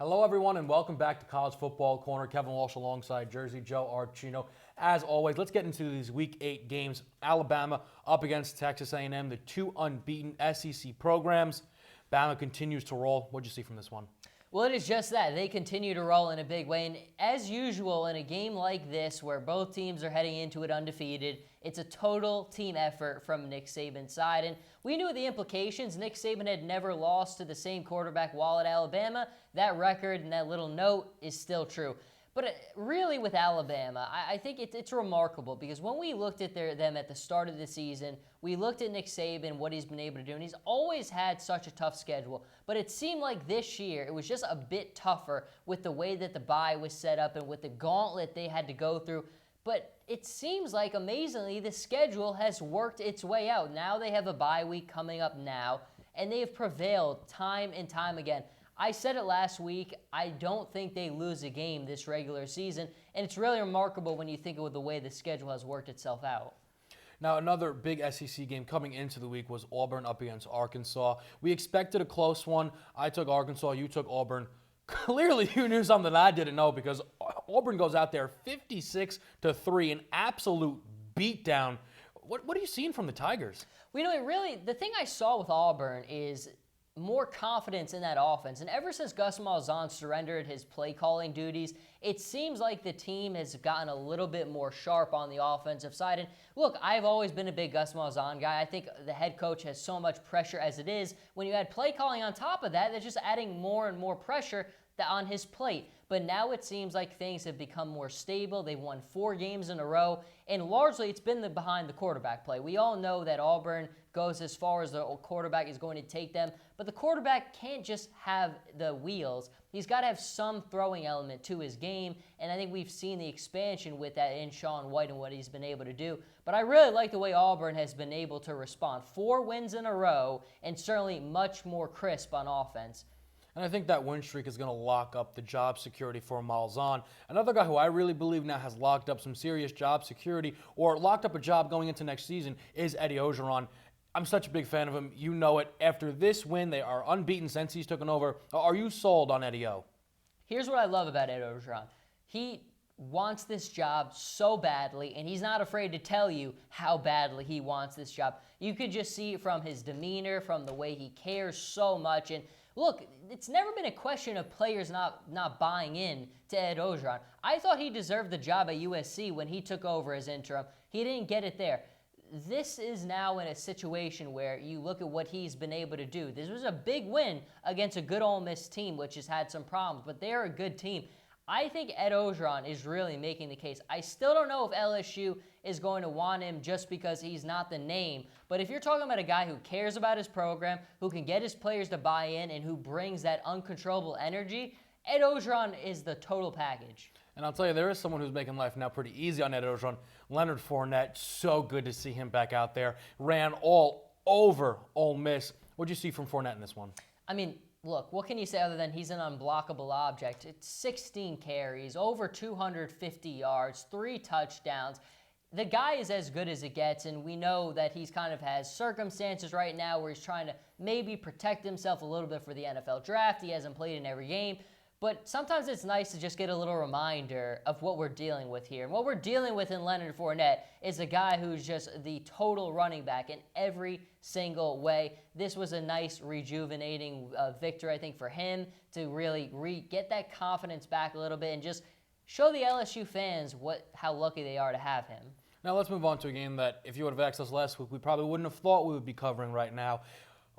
Hello, everyone, and welcome back to College Football Corner. Kevin Walsh alongside Jersey Joe Archino. As always, let's get into these Week 8 games. Alabama up against Texas A&M, the two unbeaten SEC programs. Bama continues to roll. What'd you see from this one? Well, it is just that. They continue to roll in a big way. And as usual, in a game like this where both teams are heading into it undefeated, it's a total team effort from Nick Saban's side. And we knew the implications. Nick Saban had never lost to the same quarterback while at Alabama. That record and that little note is still true. But really with Alabama, I think it's remarkable because when we looked at them at the start of the season, we looked at Nick Saban, what he's been able to do, and he's always had such a tough schedule. But it seemed like this year it was just a bit tougher with the way that the bye was set up and with the gauntlet they had to go through. But it seems like, amazingly, the schedule has worked its way out. Now they have a bye week coming up now, and they have prevailed time and time again. I said it last week, I don't think they lose a game this regular season, and it's really remarkable when you think of the way the schedule has worked itself out. Now, another big SEC game coming into the week was Auburn up against Arkansas. We expected a close one. I took Arkansas, you took Auburn. Clearly, you knew something I didn't know because Auburn goes out there 56-3, an absolute beatdown. What are you seeing from the Tigers? Well, the thing I saw with Auburn is more confidence in that offense. And ever since Gus Malzahn surrendered his play-calling duties, it seems like the team has gotten a little bit more sharp on the offensive side. And look, I've always been a big Gus Malzahn guy. I think the head coach has so much pressure as it is. When you add play-calling on top of that, that's just adding more and more pressure on his plate. But now it seems like things have become more stable. They've won 4 games in a row, and largely it's been behind the quarterback play. We all know that Auburn goes as far as the quarterback is going to take them, but the quarterback can't just have the wheels. He's got to have some throwing element to his game, and I think we've seen the expansion with that in Sean White and what he's been able to do. But I really like the way Auburn has been able to respond. 4 wins in a row, and certainly much more crisp on offense. And I think that win streak is going to lock up the job security for Malzahn. Another guy who I really believe now has locked up some serious job security or locked up a job going into next season is Ed Orgeron. I'm such a big fan of him. You know it. After this win, they are unbeaten since he's taken over. Are you sold on Eddie O? Here's what I love about Ed Orgeron. He wants this job so badly, and he's not afraid to tell you how badly he wants this job. You could just see it from his demeanor, from the way he cares so much. And look, it's never been a question of players not buying in to Ed Orgeron. I thought he deserved the job at USC when he took over as interim. He didn't get it there. This is now in a situation where you look at what he's been able to do. This was a big win against a good Ole Miss team, which has had some problems, but they're a good team. I think Ed Orgeron is really making the case. I still don't know if LSU is going to want him just because he's not the name. But if you're talking about a guy who cares about his program, who can get his players to buy in, and who brings that uncontrollable energy, Ed Orgeron is the total package. And I'll tell you, there is someone who's making life now pretty easy on Ed Orgeron. Leonard Fournette, so good to see him back out there. Ran all over Ole Miss. What'd you see from Fournette in this one? I mean, look, what can you say other than he's an unblockable object? It's 16 carries, over 250 yards, 3 touchdowns. The guy is as good as it gets, and we know that he's kind of has circumstances right now where he's trying to maybe protect himself a little bit for the NFL draft. He hasn't played in every game. But sometimes it's nice to just get a little reminder of what we're dealing with here. And what we're dealing with in Leonard Fournette is a guy who's just the total running back in every single way. This was a nice rejuvenating victory, I think, for him to really get that confidence back a little bit and just show the LSU fans how lucky they are to have him. Now let's move on to a game that if you would have asked us last week, we probably wouldn't have thought we would be covering right now.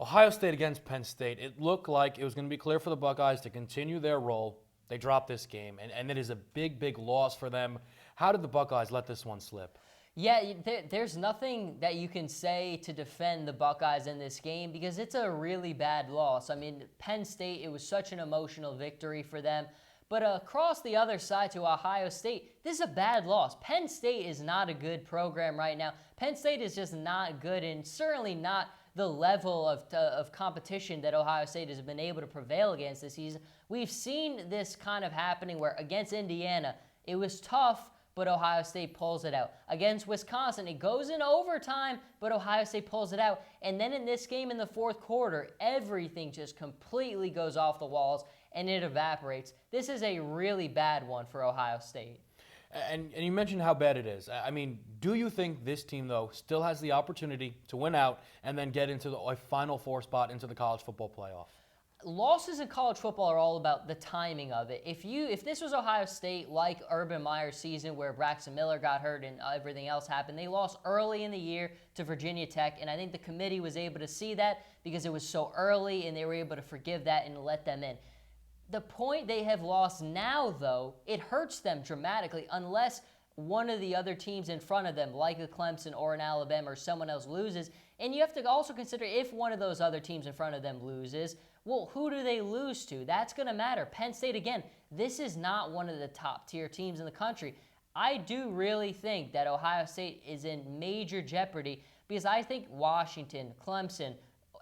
Ohio State against Penn State. It looked like it was going to be clear for the Buckeyes to continue their role. They dropped this game, and it is a big, big loss for them. How did the Buckeyes let this one slip? Yeah, there's nothing that you can say to defend the Buckeyes in this game because it's a really bad loss. I mean, Penn State, it was such an emotional victory for them. But across the other side to Ohio State, this is a bad loss. Penn State is not a good program right now. Penn State is just not good and certainly not the level of competition that Ohio State has been able to prevail against this season. We've seen this kind of happening where against Indiana, it was tough, but Ohio State pulls it out. Against Wisconsin, it goes in overtime, but Ohio State pulls it out. And then in this game in the fourth quarter, everything just completely goes off the walls, and it evaporates. This is a really bad one for Ohio State. And you mentioned how bad it is. I mean, do you think this team, though, still has the opportunity to win out and then get into a Final Four spot into the college football playoff? Losses in college football are all about the timing of it. If this was Ohio State, like Urban Meyer's season where Braxton Miller got hurt and everything else happened, they lost early in the year to Virginia Tech, and I think the committee was able to see that because it was so early, and they were able to forgive that and let them in. The point they have lost now, though, it hurts them dramatically unless one of the other teams in front of them, like a Clemson or an Alabama or someone else, loses. And you have to also consider if one of those other teams in front of them loses, well, who do they lose to? That's going to matter. Penn State, again, this is not one of the top-tier teams in the country. I do really think that Ohio State is in major jeopardy because I think Washington, Clemson,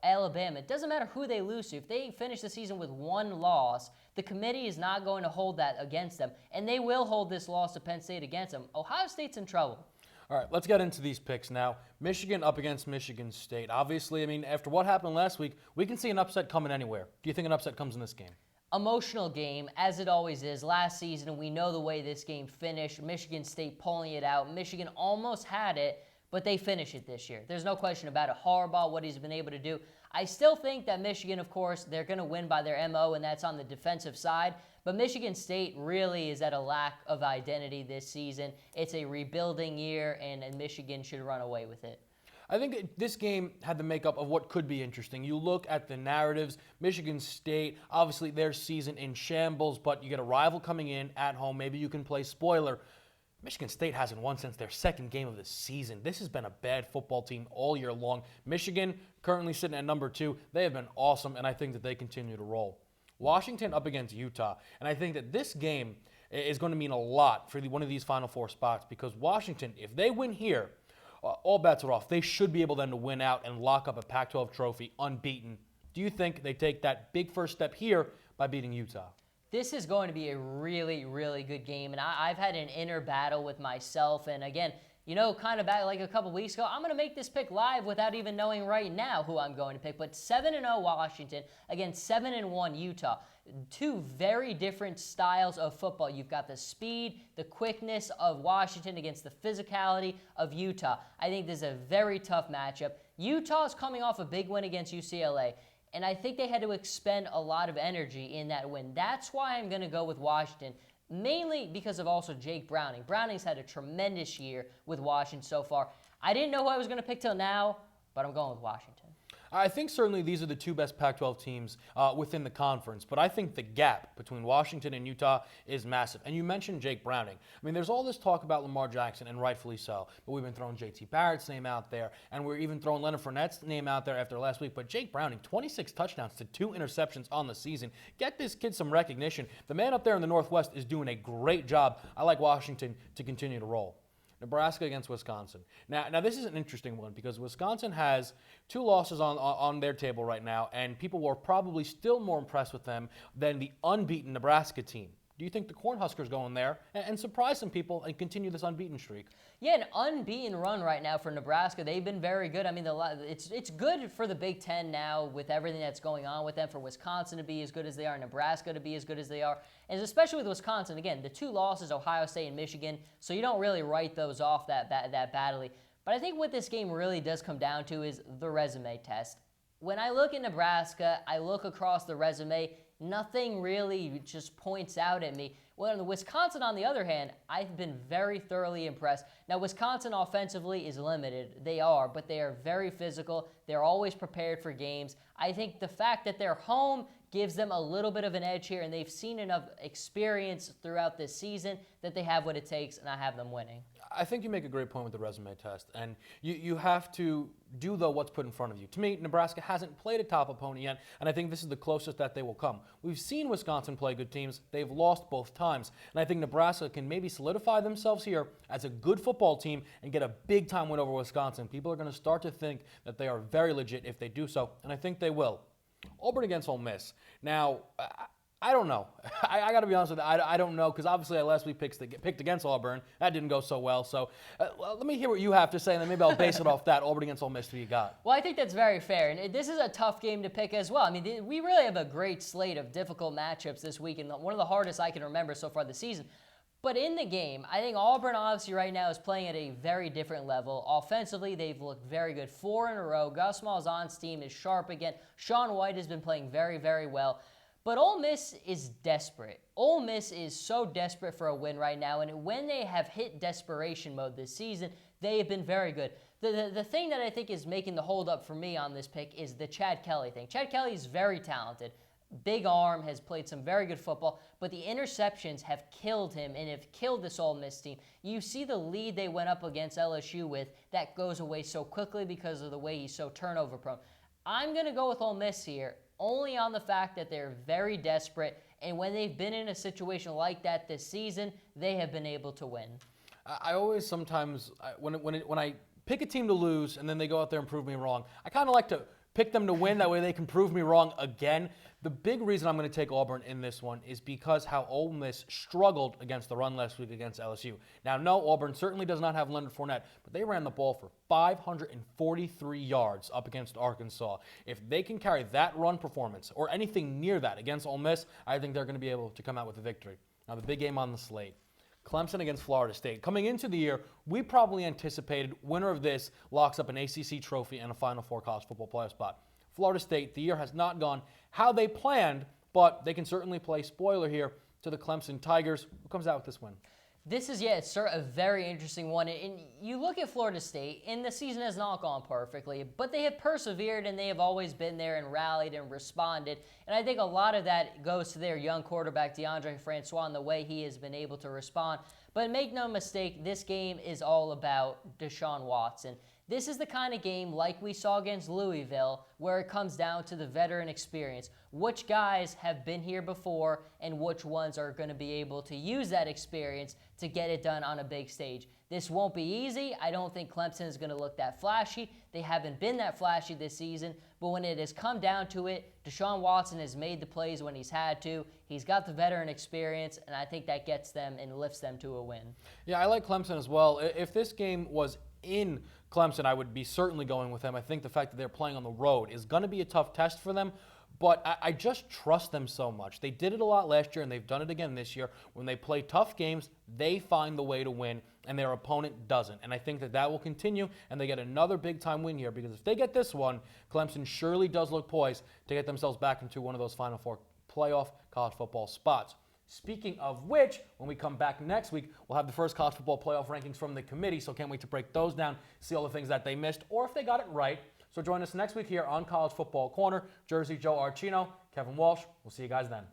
Alabama, it doesn't matter who they lose to. If they finish the season with one loss, the committee is not going to hold that against them, and they will hold this loss to Penn State against them. Ohio State's in trouble. All right, let's get into these picks now. Michigan up against Michigan State. Obviously, I mean, after what happened last week, we can see an upset coming anywhere. Do you think an upset comes in this game? Emotional game, as it always is. Last season, we know the way this game finished. Michigan State pulling it out. Michigan almost had it, but they finish it this year. There's no question about it. Harbaugh, what he's been able to do. I still think that Michigan, of course, they're going to win by their MO, and that's on the defensive side. But Michigan State really is at a lack of identity this season. It's a rebuilding year, and Michigan should run away with it. I think this game had the makeup of what could be interesting. You look at the narratives. Michigan State, obviously their season in shambles, but you get a rival coming in at home. Maybe you can play spoiler. Michigan State hasn't won since their second game of the season. This has been a bad football team all year long. Michigan currently sitting at number 2. They have been awesome, and I think that they continue to roll. Washington up against Utah, and I think that this game is going to mean a lot for one of these Final Four spots because Washington, if they win here, all bets are off. They should be able then to win out and lock up a Pac-12 trophy unbeaten. Do you think they take that big first step here by beating Utah? This is going to be a really, really good game, and I've had an inner battle with myself, and again, you know, kind of back like a couple weeks ago, I'm going to make this pick live without even knowing right now who I'm going to pick. But 7-0 Washington against 7-1 Utah. Two very different styles of football. You've got the speed, the quickness of Washington against the physicality of Utah. I think this is a very tough matchup. Utah is coming off a big win against UCLA. And I think they had to expend a lot of energy in that win. That's why I'm going to go with Washington, mainly because of also Jake Browning. Browning's had a tremendous year with Washington so far. I didn't know who I was going to pick till now, but I'm going with Washington. I think certainly these are the two best Pac-12 teams within the conference, but I think the gap between Washington and Utah is massive. And you mentioned Jake Browning. I mean, there's all this talk about Lamar Jackson, and rightfully so, but we've been throwing J.T. Barrett's name out there, and we're even throwing Leonard Fournette's name out there after last week. But Jake Browning, 26 touchdowns to 2 interceptions on the season. Get this kid some recognition. The man up there in the Northwest is doing a great job. I like Washington to continue to roll. Nebraska against Wisconsin. Now this is an interesting one because Wisconsin has 2 losses on their table right now, and people were probably still more impressed with them than the unbeaten Nebraska team. Do you think the Cornhuskers go in there and surprise some people and continue this unbeaten streak? Yeah, an unbeaten run right now for Nebraska. They've been very good. I mean, it's good for the Big Ten now with everything that's going on with them, for Wisconsin to be as good as they are, Nebraska to be as good as they are. And especially with Wisconsin, again, the 2 losses, Ohio State and Michigan, so you don't really write those off that badly. But I think what this game really does come down to is the resume test. When I look at Nebraska, I look across the resume, nothing really just points out at me. Well, in the Wisconsin, on the other hand, I've been very thoroughly impressed. Now, Wisconsin offensively is limited. They are, but they are very physical. They're always prepared for games. I think the fact that they're home gives them a little bit of an edge here, and they've seen enough experience throughout this season that they have what it takes, and I have them winning. I think you make a great point with the resume test, and you have to do, though, what's put in front of you. To me, Nebraska hasn't played a top opponent yet, and I think this is the closest that they will come. We've seen Wisconsin play good teams. They've lost both times, and I think Nebraska can maybe solidify themselves here as a good football team and get a big-time win over Wisconsin. People are going to start to think that they are very legit if they do so, and I think they will. Auburn against Ole Miss. Now, I don't know. I got to be honest with you. I don't know, because obviously I last week picked against Auburn. That didn't go so well. So well, let me hear what you have to say, and then maybe I'll base it off that. Auburn against Ole Miss, who you got? Well, I think that's very fair. And this is a tough game to pick as well. I mean, we really have a great slate of difficult matchups this week, and one of the hardest I can remember so far this season. But in the game, I think Auburn obviously right now is playing at a very different level. Offensively, they've looked very good. 4 in a row. Gus Malzahn's team is sharp again. Sean White has been playing very, very well. But Ole Miss is desperate. Ole Miss is so desperate for a win right now, and when they have hit desperation mode this season, they have been very good. The thing that I think is making the hold up for me on this pick is the Chad Kelly thing. Chad Kelly is very talented. Big arm, has played some very good football, but the interceptions have killed him and have killed this Ole Miss team. You see the lead they went up against LSU with, that goes away so quickly because of the way he's so turnover prone. I'm going to go with Ole Miss here, only on the fact that they're very desperate, and when they've been in a situation like that this season, they have been able to win. I always sometimes, when I pick a team to lose and then they go out there and prove me wrong, I kind of like to pick them to win. That way they can prove me wrong again. The big reason I'm going to take Auburn in this one is because how Ole Miss struggled against the run last week against LSU. Now, no, Auburn certainly does not have Leonard Fournette, but they ran the ball for 543 yards up against Arkansas. If they can carry that run performance or anything near that against Ole Miss, I think they're going to be able to come out with a victory. Now, the big game on the slate. Clemson against Florida State. Coming into the year, we probably anticipated winner of this locks up an ACC trophy and a Final Four college football playoff spot. Florida State, the year has not gone how they planned, but they can certainly play spoiler here to the Clemson Tigers. Who comes out with this win? This is, it's sort of a very interesting one. And you look at Florida State, and the season has not gone perfectly, but they have persevered, and they have always been there and rallied and responded. And I think a lot of that goes to their young quarterback, DeAndre Francois, and the way he has been able to respond. But make no mistake, this game is all about Deshaun Watson. This is the kind of game like we saw against Louisville where it comes down to the veteran experience. Which guys have been here before and which ones are going to be able to use that experience to get it done on a big stage. This won't be easy. I don't think Clemson is going to look that flashy. They haven't been that flashy this season. But when it has come down to it, Deshaun Watson has made the plays when he's had to. He's got the veteran experience, and I think that gets them and lifts them to a win. Yeah, I like Clemson as well. If this game was in Clemson, I would be certainly going with them. I think the fact that they're playing on the road is going to be a tough test for them, but I just trust them so much. They did it a lot last year, and they've done it again this year. When they play tough games, they find the way to win, and their opponent doesn't. And I think that that will continue, and they get another big-time win here, because if they get this one, Clemson surely does look poised to get themselves back into one of those Final Four playoff college football spots. Speaking of which, when we come back next week, we'll have the first college football playoff rankings from the committee, so can't wait to break those down, see all the things that they missed, or if they got it right. So join us next week here on College Football Corner. Jersey Joe Archino, Kevin Walsh. We'll see you guys then.